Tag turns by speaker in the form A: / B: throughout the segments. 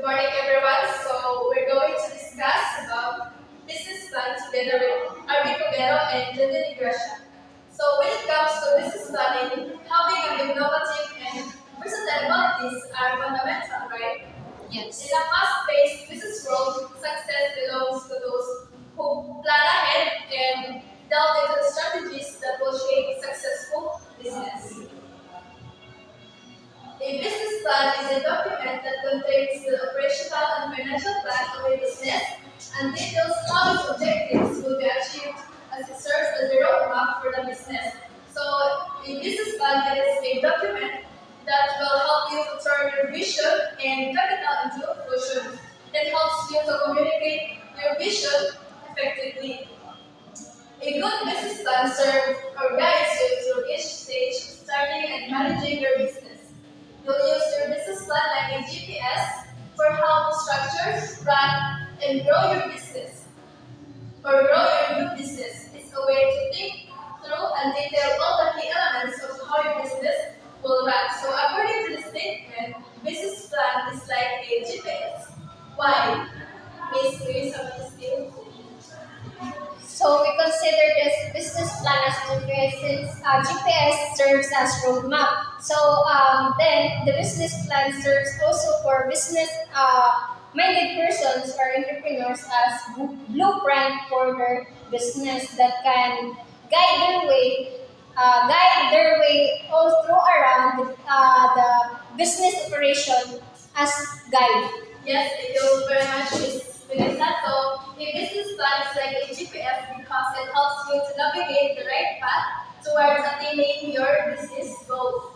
A: morning, everyone. So we're going to discuss about business plan together with Arby Cubero and Janine Gresham. So when it comes to business planning, having an innovative and versatile qualities are fundamental, right?
B: Yes.
A: In a fast-paced business world, success belongs to those who plan ahead and delve into the strategies that will shape successful business. A business plan is a document that contains the operational and financial plan of a business and details how its objectives will be achieved as it serves as a roadmap for the business. So, a business plan is a document that will help you to turn your vision and capital into fruition. It helps you to communicate your vision effectively. A good business plan serves or guides you through each stage, starting and managing your business. You'll use your business plan like a GPS for how to structure, run, and grow your business or grow your new business. It's a way to think through and detail all the key elements of how your business will run. So according to the statement, business plan is like a GPS. Why? Miss Luisa, please.
B: So we consider this business plan as GPS since GPS serves as roadmap. So then the business plan serves also for business minded persons or entrepreneurs as blueprint for their business that can guide their way all through around the business operation as guide.
A: Yes, thank you very much, Miss Vanessa. So, a business plan is like a GPS because it helps you to navigate the right path towards attaining your business goals.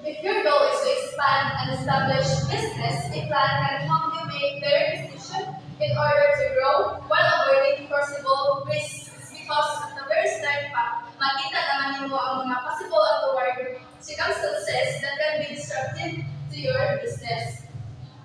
A: If your goal is to expand and establish business, a plan can help you make better decisions in order to grow while avoiding foreseeable risks. Because at the very start pa, makita naman mo ang mga possible untoward circumstances that can be disruptive to your business.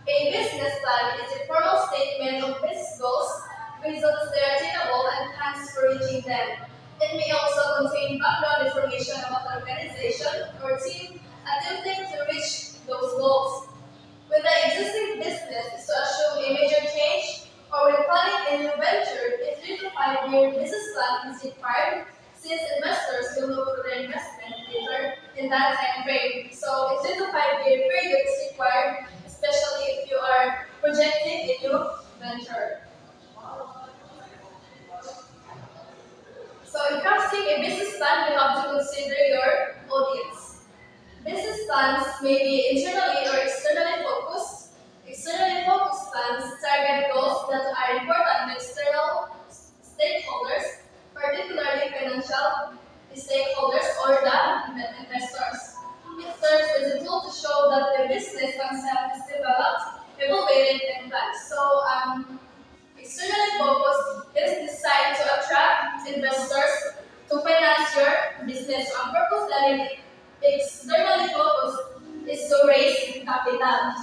A: A business plan is a formal statement of business goals, results that are attainable, and plans for reaching them. It may also contain background information about the organization or team attempting to reach those goals. When the existing business is to assume a major change or when planning a new venture, a 3 to 5 year business plan is required since investors will look for their investment return in that time frame. So a 3 to 5 year period is required, especially if you are projecting a new venture. So in crafting a business plan, you have to consider your audience. Business plans may be internally or externally focused. Externally focused plans target goals that are important to external stakeholders, particularly financial stakeholders or the investors. It serves as a tool to show that the business concept is developed, evaluated, and planned. So, externally focused is designed to attract investors to finance your business. So, ang purpose namin externally focused is to raise capital.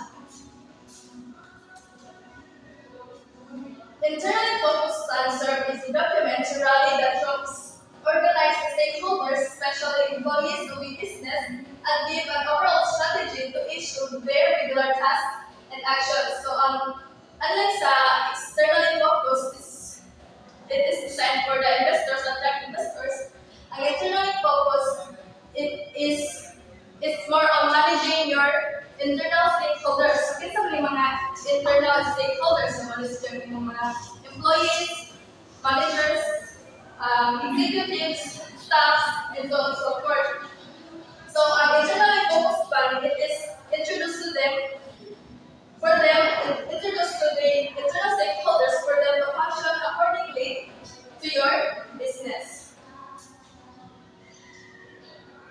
A: Internally focused plans serve as a document to rally the troops, organize the stakeholders, especially employees of a business, and give an overall strategy to each of their regular tasks and actions. So, unlike sa externally focused, it is designed for the investors, attract investors. Ang internally focused, it's more on managing your internal stakeholders. So, kinsa man yung mga internal stakeholders, so yung mga employees, managers, executives, staff, and so on and so forth. So, an internally focused plan, it is introduced to them, introduced to the internal stakeholders for them to function accordingly to your business.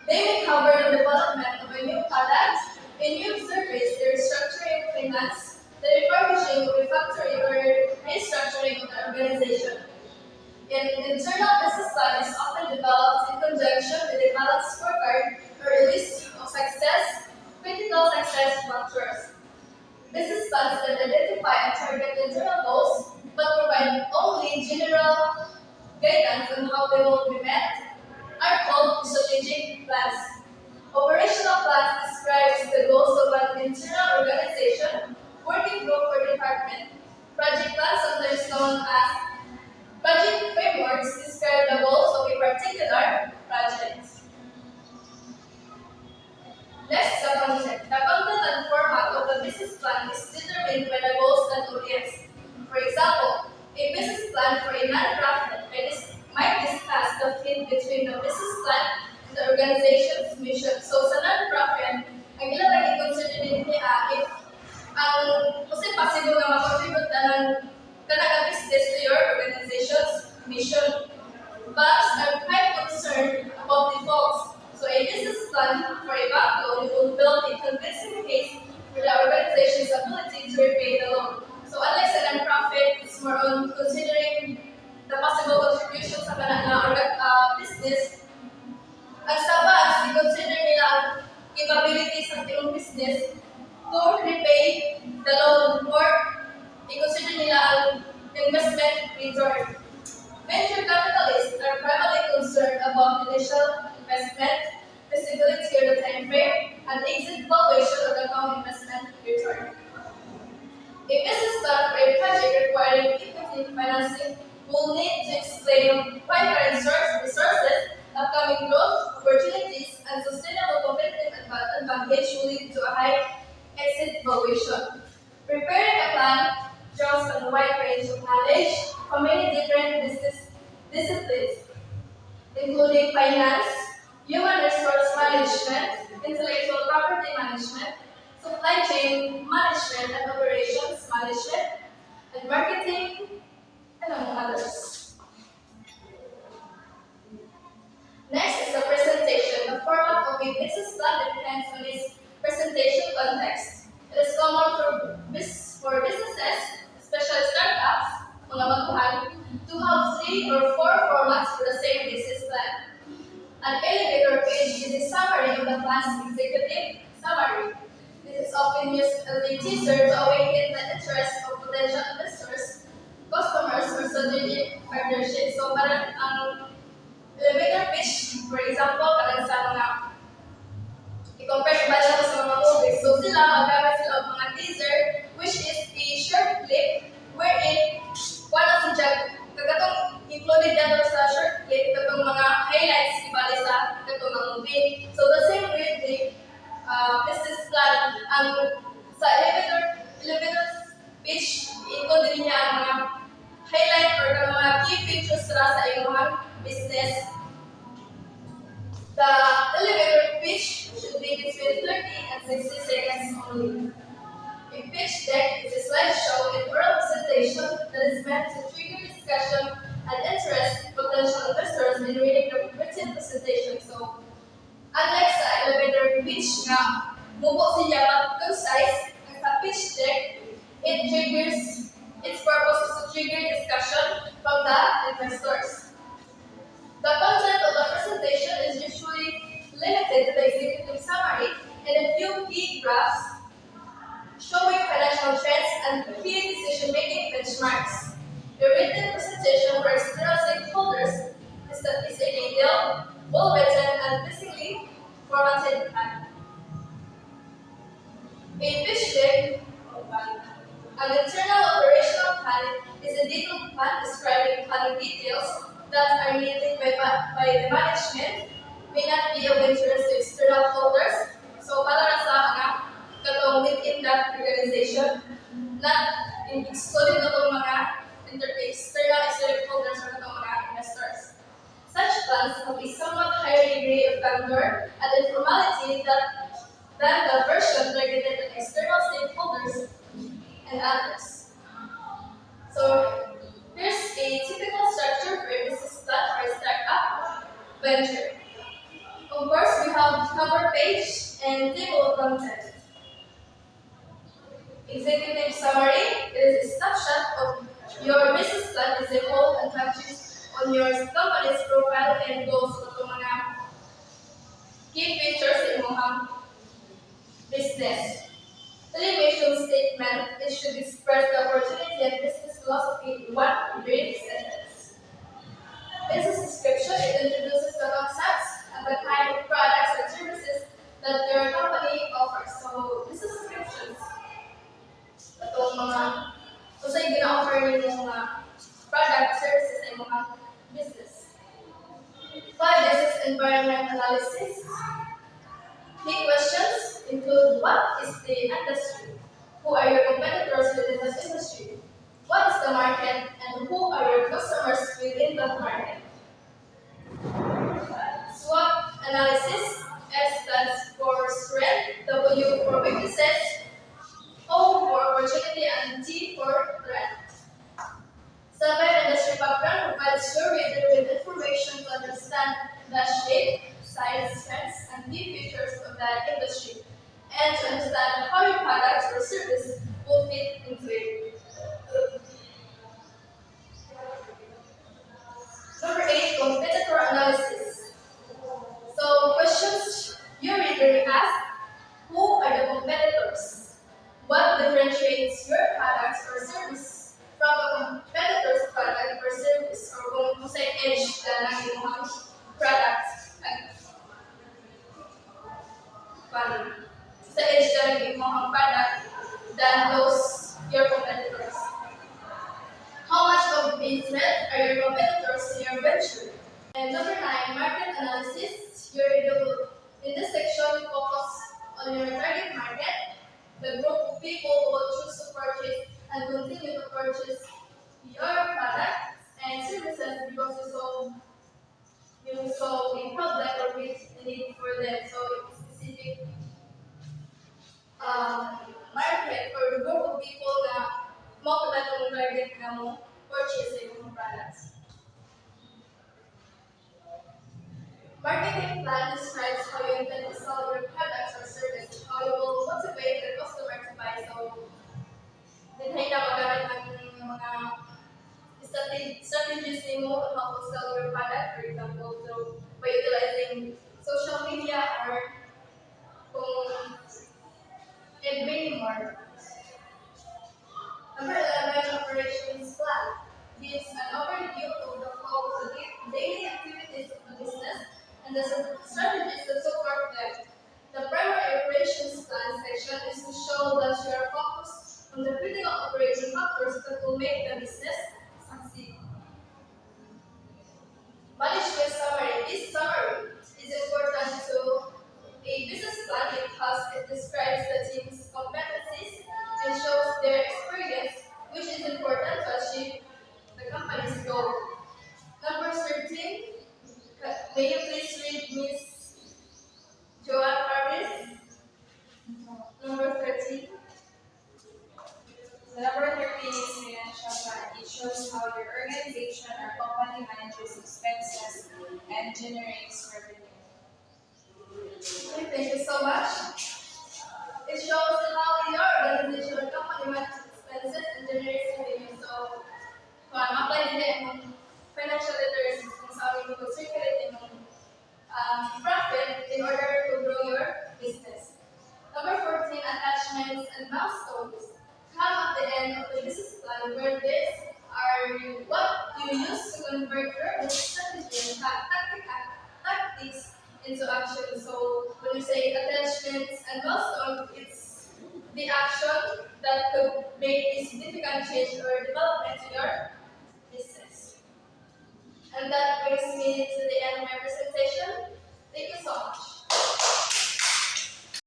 A: They may cover the development of a new product, a new service, the restructuring of finance, the refurbishing of a factory, or restructuring of the organization. An internal business plan is often developed in conjunction with a balanced scorecard or a list of critical success factors. Business plans that identify and target internal goals, but provide only general guidance on how they will be met, are called strategic plans. Operational plans describe plan is determined by the goals and audience. For example, a business plan for a nonprofit might discuss the fit between the business plan and the organization's mission. So sa nonprofit, ang ilalagay consider din niya if ang kasi possible na mag-contribute na ng kanang business to your organization's mission. Banks are quite concerned about defaults. So a business plan for a bank loan will build a convincing case for the organization's ability to repay the loan. So unlike sa non-profit, it's more on considering the possible contributions sa kanang business. Ang sa banks, i-consider nila ang capabilities ng iyong business to repay the loan or i-consider nila ang investment return. Venture capitalists are primarily concerned about initial investment, feasibility or the time frame, and exit valuation of the investment return. A business plan for a project requiring equity financing will need to explain why current resources, upcoming growth, opportunities, and sustainable competitive advantage will lead to a high exit valuation. Preparing a plan draws on a wide range of knowledge from many different business disciplines, including finance, human resource management, intellectual property management, supply chain management and operations management, and marketing, and among others. Next is the presentation. The format of a business plan depends on its presentation context. It is common for businesses, especially startups, mga baguhan, to have 3 or 4 formats for the same business plan. An elevator page is a summary of the plan's executive summary. This is often used as a teaser to awaken the interest of potential investors, customers, or strategic partnerships. So, parang ang elevator pitch, for example, parang sa mga i-compare ba nila sa mga movies. So, sila, magamit sila ng mga teaser, which is a short clip wherein wala si Jag, kagatong included dito sa short clip, katong mga highlights ibali sa katong mga movie. So, the same with the business plan, ang sa elevator pitch, included niya ang mga highlight or ang mga key features sa iyong business. The elevator pitch should be between 30 and 60 seconds only. A pitch deck is a slideshow and oral presentation that is meant to trigger discussion and interest potential investors in reading the written presentation. So, unlike sa elevator pitch nga, mubo siya concise, ang sa pitch deck, its purpose is to trigger discussion from the investors. The content of the presentation is usually limited to the executive summary and a few key graphs showing financial trends and key decision-making benchmarks. The written presentation for external stakeholders is a detailed, well-written, and pleasingly formatted plan. A pitch deck, an internal operational plan is a detailed plan describing planning details that are needed by the management, may not be of interest to external holders. So, para sa mga katong within that organization, not excluding katong mga external stakeholders or katong mga investors. Such plans have a somewhat higher degree of candor and informality than the version targeted at external stakeholders and others. So, here's a typical structure for a business plan for a startup venture. Of course, we have cover page and table of content. Executive summary is a snapshot of your business plan as a whole and touches on your company's profile and goals for mga key features in mga business. The mission statement should express the opportunity and business philosophy in one brief sentence. Business description introduces the concepts and the kind of products and services that your company offers. So, business descriptions. Itong mga, kung sa'yo gina-offer nyo yung mga product, services ay mga business. 5. Business environment analysis. Key questions include what is the industry, Who are your competitors within this industry? What is the market and who are your customers within that market? SWOT analysis. S stands for strength, W for weaknesses, O for opportunity, and T for threat. 7. Industry background provides your reader with information to understand the shape, size, strengths, and key features of that industry, and to understand how your product or service will fit into it. Number 8, competitor analysis. So, questions your reader may ask: who are the competitors? What differentiates your product or service from a competitor's product or service? Or kung sa edge na ng inyong product at sa edge na ng inyong product than those your competitors. How much of a threat are your competitors to your venture? And number 9, market analysis. In this section, focus on your target market, the group of people who will choose to purchase and continue to purchase your products and services because you saw a problem or meet a need for them. So it's specific market or the group of people na mo ka target na mo purchase yung products. Marketing plan describes how you intend to sell your products or service, how you will motivate the customer to buy. So, dinhay na magamit ng mga strategies mo on how to sell your product. For example, by utilizing social media or and many more. Number 11, operations plan gives an overview of the flow of the daily activities of the business and the strategies that support them. The primary operations plan section is to show that you are focused on the critical operating factors that will make the business succeed. Management summary. This summary is important to a business plan because it describes the team's competencies and shows their experience, which is important to achieve the company's goal. Number 13. May you please read Miss Joanne Harris? Number 13.
C: The number 13 is financial plan. It shows how your organization or company manages expenses and generates revenue.
A: Okay, thank you so much. It shows how your organization or company manages expenses and generates revenue. So, kung apply nila yung financial literacy kung saan mo circulate yung profit in order to grow your business. Number 14, attachments and milestones come at the end of the business plan where these are what you use to convert your business strategy and tactics into action. So when you say attachments and milestones, it's the action that could make a significant change or development to your business. And that brings me to the end of my presentation. Thank you so much.